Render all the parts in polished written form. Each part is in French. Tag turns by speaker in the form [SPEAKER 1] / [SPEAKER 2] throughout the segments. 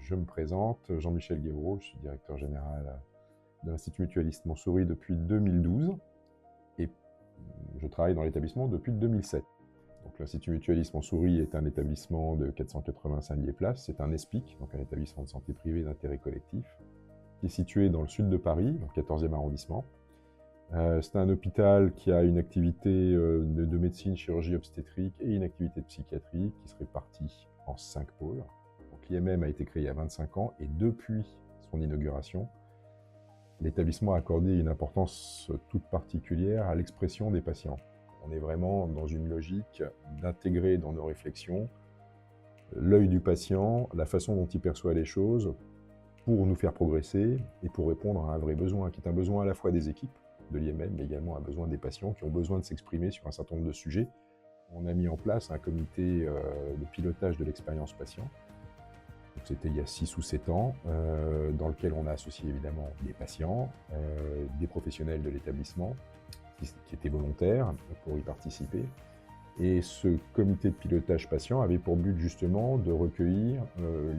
[SPEAKER 1] Je me présente, Jean-Michel Guéraud, je suis directeur général de l'Institut Mutualiste Montsouris depuis 2012 et je travaille dans l'établissement depuis 2007. Donc, l'Institut Mutualiste Montsouris est un établissement de 485 lits et places, c'est un ESPIC, donc un établissement de santé privé d'intérêt collectif, qui est situé dans le sud de Paris, dans le 14e arrondissement. C'est un hôpital qui a une activité de médecine, chirurgie obstétrique et une activité de psychiatrie qui se répartit en 5 pôles. L'IMM a été créé il y a 25 ans et depuis son inauguration, l'établissement a accordé une importance toute particulière à l'expression des patients. On est vraiment dans une logique d'intégrer dans nos réflexions l'œil du patient, la façon dont il perçoit les choses pour nous faire progresser et pour répondre à un vrai besoin, qui est un besoin à la fois des équipes de l'IMM, mais également un besoin des patients qui ont besoin de s'exprimer sur un certain nombre de sujets. On a mis en place un comité de pilotage de l'expérience patient. C'était il y a 6 ou 7 ans, dans lequel on a associé évidemment des patients, des professionnels de l'établissement qui étaient volontaires pour y participer. Et ce comité de pilotage patient avait pour but justement de recueillir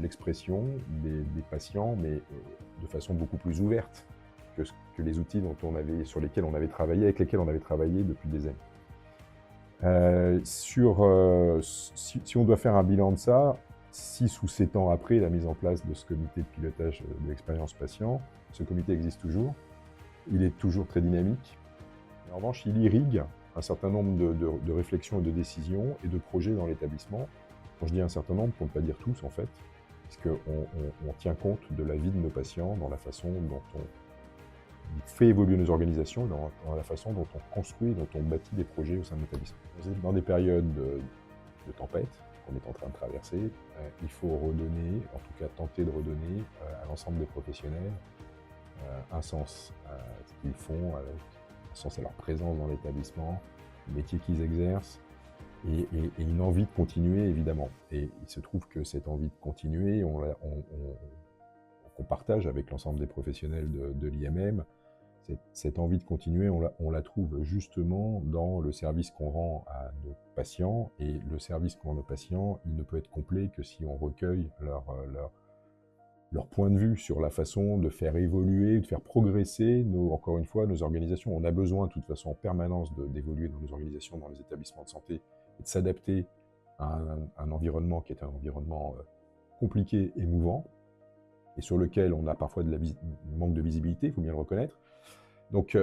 [SPEAKER 1] l'expression des patients, mais de façon beaucoup plus ouverte que les outils sur lesquels on avait travaillé, avec lesquels on avait travaillé depuis des années. Si on doit faire un bilan de ça, 6 ou 7 ans après la mise en place de ce comité de pilotage de l'expérience patient, ce comité existe toujours, il est toujours très dynamique. En revanche, il irrigue un certain nombre de réflexions et de décisions et de projets dans l'établissement. Quand je dis un certain nombre, pour ne pas dire tous en fait, puisqu'on tient compte de la vie de nos patients dans la façon dont on fait évoluer nos organisations, dans la façon dont on construit, dont on bâtit des projets au sein de l'établissement. Dans des périodes de tempête qu'on est en train de traverser, il faut redonner, en tout cas tenter de redonner à l'ensemble des professionnels un sens à ce qu'ils font, un sens à leur présence dans l'établissement, le métier qu'ils exercent, et une envie de continuer évidemment. Et il se trouve que cette envie de continuer, qu'on partage avec l'ensemble des professionnels de l'IMM, cette envie de continuer, on la trouve justement dans le service qu'on rend à nos patients. Et le service qu'on rend à nos patients, il ne peut être complet que si on recueille leur point de vue sur la façon de faire évoluer, de faire progresser, encore une fois, nos organisations. On a besoin, de toute façon, en permanence d'évoluer dans nos organisations, dans les établissements de santé, et de s'adapter à un environnement qui est un environnement compliqué et mouvant, et sur lequel on a parfois manque de visibilité, il faut bien le reconnaître. Donc,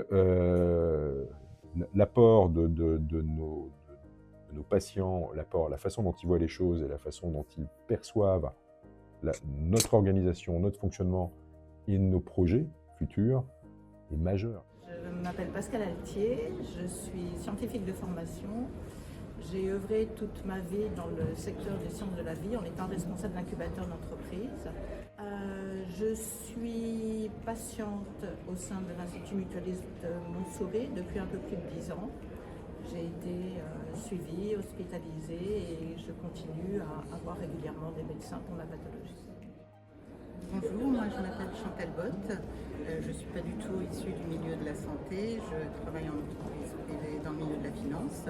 [SPEAKER 1] l'apport de nos patients, la façon dont ils voient les choses et la façon dont ils perçoivent notre organisation, notre fonctionnement et nos projets futurs est majeur.
[SPEAKER 2] Je m'appelle Pascal Altier, je suis scientifique de formation. J'ai œuvré toute ma vie dans le secteur des sciences de la vie en étant responsable d'incubateur d'entreprise. Je suis patiente au sein de l'Institut Mutualiste Montsouris depuis un peu plus de 10 ans. J'ai été suivie, hospitalisée et je continue à avoir régulièrement des médecins pour ma pathologie.
[SPEAKER 3] Bonjour, moi je m'appelle Chantal Bott. Je ne suis pas du tout issue du milieu de la santé. Je travaille en entreprise privée dans le milieu de la finance.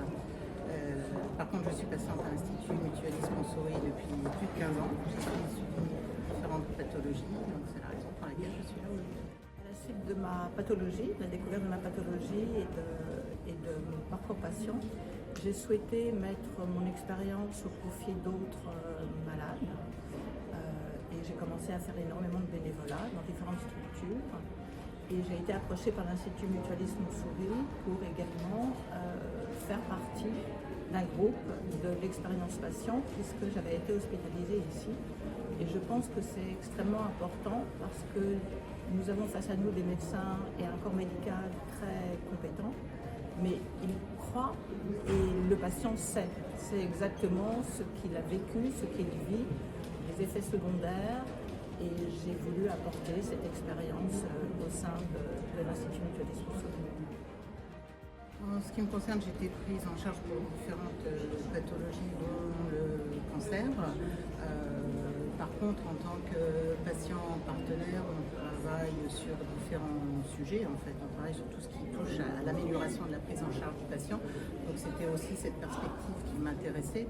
[SPEAKER 3] Par contre, je suis patiente à l'Institut Mutualiste Montsouris depuis plus de 15 ans. J'ai suivi différentes pathologies, donc c'est la raison pour laquelle je suis là aujourd'hui.
[SPEAKER 2] À la suite de ma pathologie, de la découverte de ma pathologie et de mon parcours patient, j'ai souhaité mettre mon expérience au profit d'autres malades. Et j'ai commencé à faire énormément de bénévolat dans différentes structures. Et j'ai été approchée par l'Institut Mutualiste Montsouris pour également faire partie d'un groupe de l'expérience patient puisque j'avais été hospitalisée ici. Et je pense que c'est extrêmement important parce que nous avons face à nous des médecins et un corps médical très compétents, mais ils croient et le patient sait. C'est exactement ce qu'il a vécu, ce qu'il vit, les effets secondaires. Et j'ai voulu apporter cette expérience au sein de l'Institut Mutualiste Montsouris.
[SPEAKER 3] En ce qui me concerne, j'ai été prise en charge pour différentes pathologies, dont le cancer. Par contre, en tant que patient partenaire, on travaille sur différents sujets. En fait, on travaille sur tout ce qui touche à l'amélioration de la prise en charge du patient. Donc, Donc c'était aussi cette perspective qui m'intéressait,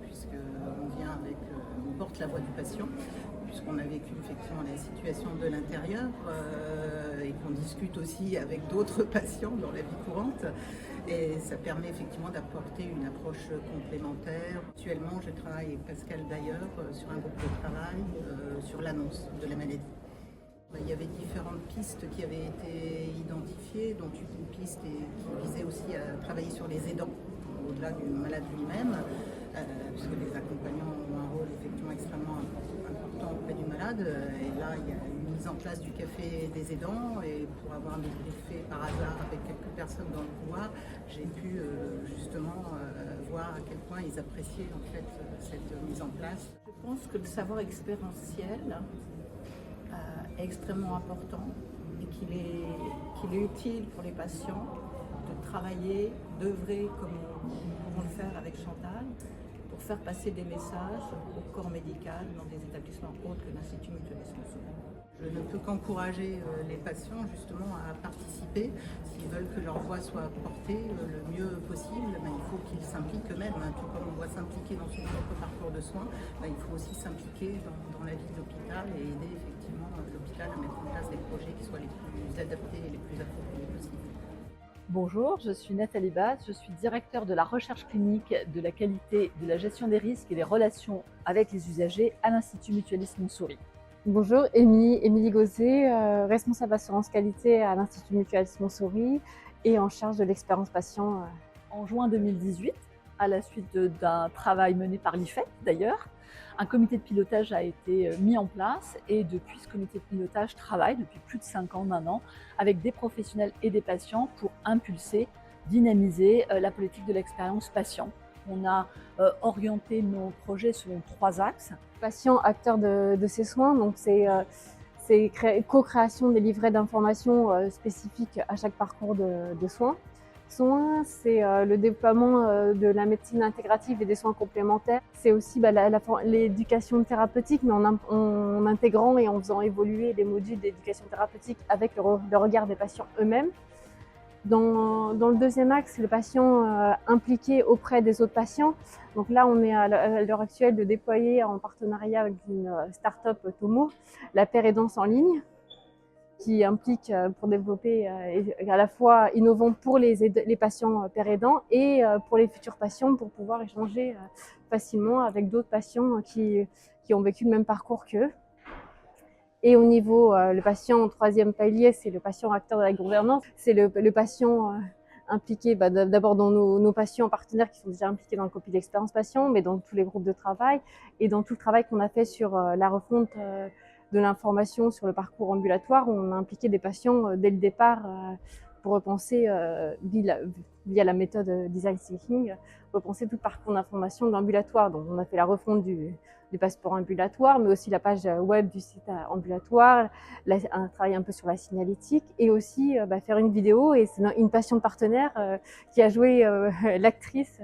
[SPEAKER 3] on porte la voix du patient, puisqu'on a vécu effectivement la situation de l'intérieur et qu'on discute aussi avec d'autres patients dans la vie courante. Et ça permet effectivement d'apporter une approche complémentaire. Actuellement, je travaille avec Pascal d'ailleurs sur un groupe de travail sur l'annonce de la maladie. Il y avait différentes pistes qui avaient été identifiées, dont une piste qui visait aussi à travailler sur les aidants, au-delà du malade lui-même, puisque les accompagnants ont un rôle effectivement extrêmement important auprès du malade. Et là, il y a une mise en place du café des aidants, et pour avoir débriefé par hasard avec quelques personnes dans le couloir, j'ai pu justement voir à quel point ils appréciaient en fait cette mise en place.
[SPEAKER 2] Je pense que le savoir expérientiel est extrêmement important et qu'il est utile pour les patients de travailler, d'œuvrer comme nous pouvons le faire avec Chantal, pour faire passer des messages au corps médical dans des établissements autres que l'Institut Mutualisme Souris.
[SPEAKER 3] Je ne peux qu'encourager les patients justement à participer. S'ils veulent que leur voix soit portée le mieux possible, il faut qu'ils s'impliquent eux-mêmes. Tout comme on doit s'impliquer dans son propre parcours de soins, il faut aussi s'impliquer dans la vie de l'hôpital et aider effectivement l'hôpital à mettre en place des projets qui soient les plus adaptés et les plus appropriés possibles.
[SPEAKER 4] Bonjour, je suis Nathalie Basse, je suis directeure de la recherche clinique, de la qualité, de la gestion des risques et des relations avec les usagers à l'Institut Mutualisme Montsouris.
[SPEAKER 5] Bonjour, Émilie Gauzet, responsable assurance qualité à l'Institut Mutualisme Montsouris et en charge de l'expérience patient.
[SPEAKER 4] En juin 2018, à la suite d'un travail mené par l'IFET d'ailleurs, un comité de pilotage a été mis en place et depuis ce comité de pilotage travaille depuis plus de 5 ans, d'un an, avec des professionnels et des patients pour impulser, dynamiser la politique de l'expérience patient. On a orienté nos projets selon 3 axes.
[SPEAKER 5] Patient, acteur de ses soins, donc c'est co-création des livrets d'informations spécifiques à chaque parcours de soins. C'est le déploiement de la médecine intégrative et des soins complémentaires. C'est aussi l'éducation thérapeutique, mais en intégrant et en faisant évoluer les modules d'éducation thérapeutique avec le regard des patients eux-mêmes. Dans le deuxième axe, le patient impliqué auprès des autres patients. Donc là, on est à l'heure actuelle de déployer en partenariat avec une start-up Tomo, la pérédance en ligne, qui implique pour développer à la fois innovant pour les patients pérédants et pour les futurs patients pour pouvoir échanger facilement avec d'autres patients qui ont vécu le même parcours qu'eux. Et au niveau, le patient en troisième palier, c'est le patient acteur de la gouvernance. C'est le patient impliqué d'abord dans nos patients partenaires qui sont déjà impliqués dans le copie d'expérience patient, mais dans tous les groupes de travail et dans tout le travail qu'on a fait sur la refonte de l'information sur le parcours ambulatoire. On a impliqué des patients dès le départ pour repenser, via la méthode design thinking, repenser tout le parcours d'information de l'ambulatoire. Donc on a fait la refonte du passeport ambulatoire, mais aussi la page web du site ambulatoire, un travail un peu sur la signalétique et aussi faire une vidéo. Et c'est une patiente partenaire qui a joué l'actrice.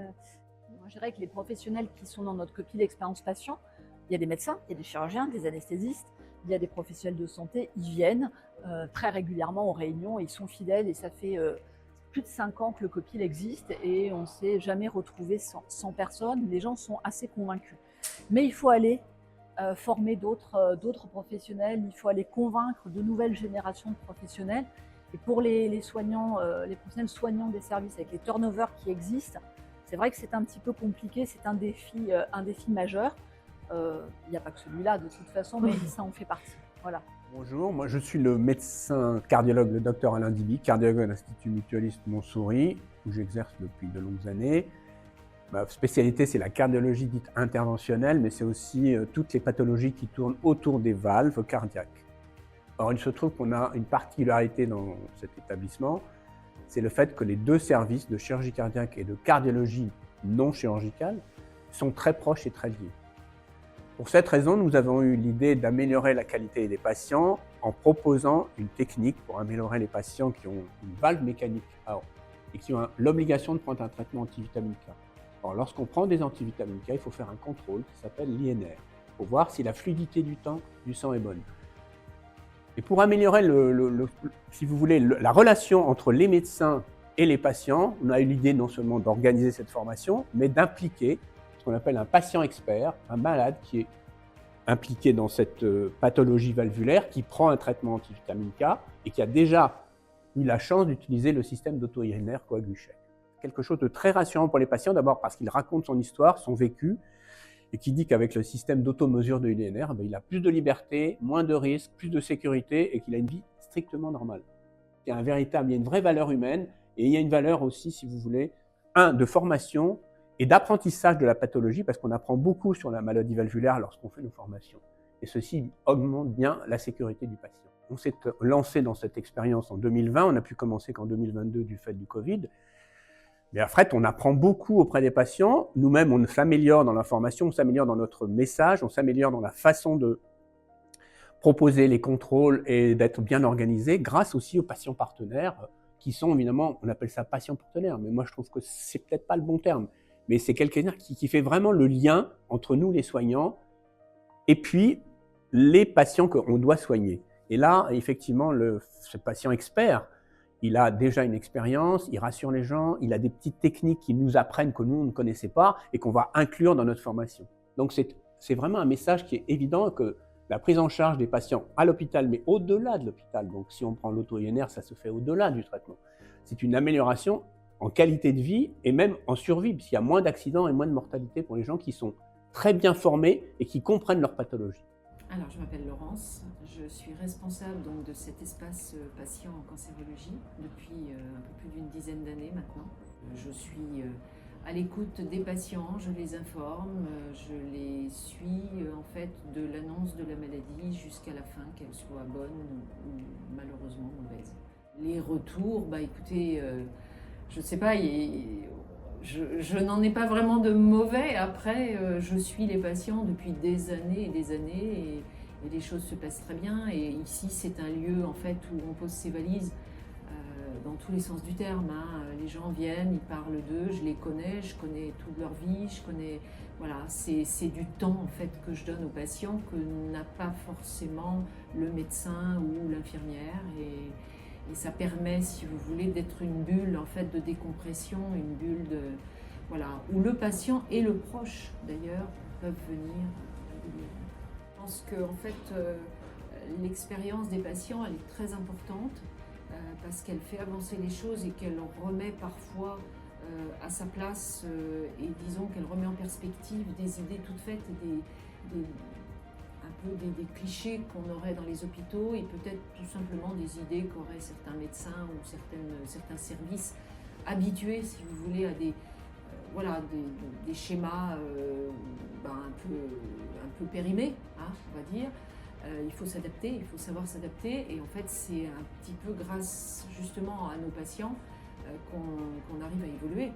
[SPEAKER 4] Moi, je dirais que les professionnels qui sont dans notre copie d'expérience patient, il y a des médecins, il y a des chirurgiens, des anesthésistes, il y a des professionnels de santé, ils viennent très régulièrement aux réunions, ils sont fidèles et ça fait plus de 5 ans que le COPIL existe et on ne s'est jamais retrouvé sans personne. Les gens sont assez convaincus. Mais il faut aller former d'autres professionnels, il faut aller convaincre de nouvelles générations de professionnels. Et pour les soignants, les professionnels soignants des services avec les turnovers qui existent, c'est vrai que c'est un petit peu compliqué, c'est un défi majeur. Il n'y a pas que celui-là de toute façon, mais ça en fait partie. Voilà.
[SPEAKER 6] Bonjour, moi je suis le médecin cardiologue, le docteur Alain Diby, cardiologue à l'Institut Mutualiste Montsouris, où j'exerce depuis de longues années. Ma spécialité, c'est la cardiologie dite interventionnelle, mais c'est aussi toutes les pathologies qui tournent autour des valves cardiaques. Or, il se trouve qu'on a une particularité dans cet établissement, c'est le fait que les 2 services de chirurgie cardiaque et de cardiologie non chirurgicale sont très proches et très liés. Pour cette raison, nous avons eu l'idée d'améliorer la qualité des patients en proposant une technique pour améliorer les patients qui ont une valve mécanique et qui ont l'obligation de prendre un traitement antivitamine K. Alors, lorsqu'on prend des antivitamines K, il faut faire un contrôle qui s'appelle l'INR pour voir si la fluidité du sang est bonne. Et pour améliorer, si vous voulez, la relation entre les médecins et les patients. On a eu l'idée non seulement d'organiser cette formation, mais d'impliquer ce qu'on appelle un patient expert, un malade qui est impliqué dans cette pathologie valvulaire, qui prend un traitement antivitamine K et qui a déjà eu la chance d'utiliser le système d'auto-urinaire Coagucheck. Quelque chose de très rassurant pour les patients, d'abord parce qu'il raconte son histoire, son vécu, et qui dit qu'avec le système d'auto-mesure de l'UNR, il a plus de liberté, moins de risques, plus de sécurité et qu'il a une vie strictement normale. Il y a une vraie valeur humaine et il y a une valeur aussi, si vous voulez, de formation et d'apprentissage de la pathologie, parce qu'on apprend beaucoup sur la maladie valvulaire lorsqu'on fait nos formations. Et ceci augmente bien la sécurité du patient. On s'est lancé dans cette expérience en 2020, on n'a pu commencer qu'en 2022 du fait du Covid. Mais en fait, on apprend beaucoup auprès des patients. Nous-mêmes, on s'améliore dans la formation, on s'améliore dans notre message, on s'améliore dans la façon de proposer les contrôles et d'être bien organisé, grâce aussi aux patients partenaires, qui sont évidemment, on appelle ça patients partenaires, mais moi je trouve que c'est peut-être pas le bon terme. Mais c'est quelqu'un qui fait vraiment le lien entre nous, les soignants, et puis les patients qu'on doit soigner. Et là, effectivement, ce patient expert, il a déjà une expérience, il rassure les gens, il a des petites techniques qui nous apprennent que nous, on ne connaissait pas et qu'on va inclure dans notre formation. Donc, c'est vraiment un message qui est évident, que la prise en charge des patients à l'hôpital, mais au-delà de l'hôpital, donc si on prend l'auto-INR, ça se fait au-delà du traitement. C'est une amélioration en qualité de vie et même en survie, puisqu'il y a moins d'accidents et moins de mortalité pour les gens qui sont très bien formés et qui comprennent leur pathologie.
[SPEAKER 7] Alors, je m'appelle Laurence, je suis responsable donc, de cet espace patient en cancérologie depuis un peu plus d'une dizaine d'années maintenant. Je suis à l'écoute des patients, je les informe, je les suis en fait de l'annonce de la maladie jusqu'à la fin, qu'elle soit bonne ou malheureusement mauvaise. Les retours, écoutez, je ne sais pas, je n'en ai pas vraiment de mauvais. Après, je suis les patients depuis des années et des années et les choses se passent très bien. Et ici, c'est un lieu en fait où on pose ses valises dans tous les sens du terme. Les gens viennent, ils parlent d'eux, je les connais, je connais toute leur vie, je connais. Voilà, c'est du temps en fait que je donne aux patients que n'a pas forcément le médecin ou l'infirmière. Et ça permet, si vous voulez, d'être une bulle en fait de décompression, une bulle de où le patient et le proche d'ailleurs peuvent venir régulièrement. Je pense que en fait l'expérience des patients elle est très importante parce qu'elle fait avancer les choses et qu'elle remet parfois à sa place et disons qu'elle remet en perspective des idées toutes faites et des clichés qu'on aurait dans les hôpitaux et peut-être tout simplement des idées qu'auraient certains médecins ou certains services habitués, si vous voulez, à des schémas un peu périmés, on va dire. Il faut s'adapter, il faut savoir s'adapter et en fait c'est un petit peu grâce justement à nos patients qu'on arrive à évoluer.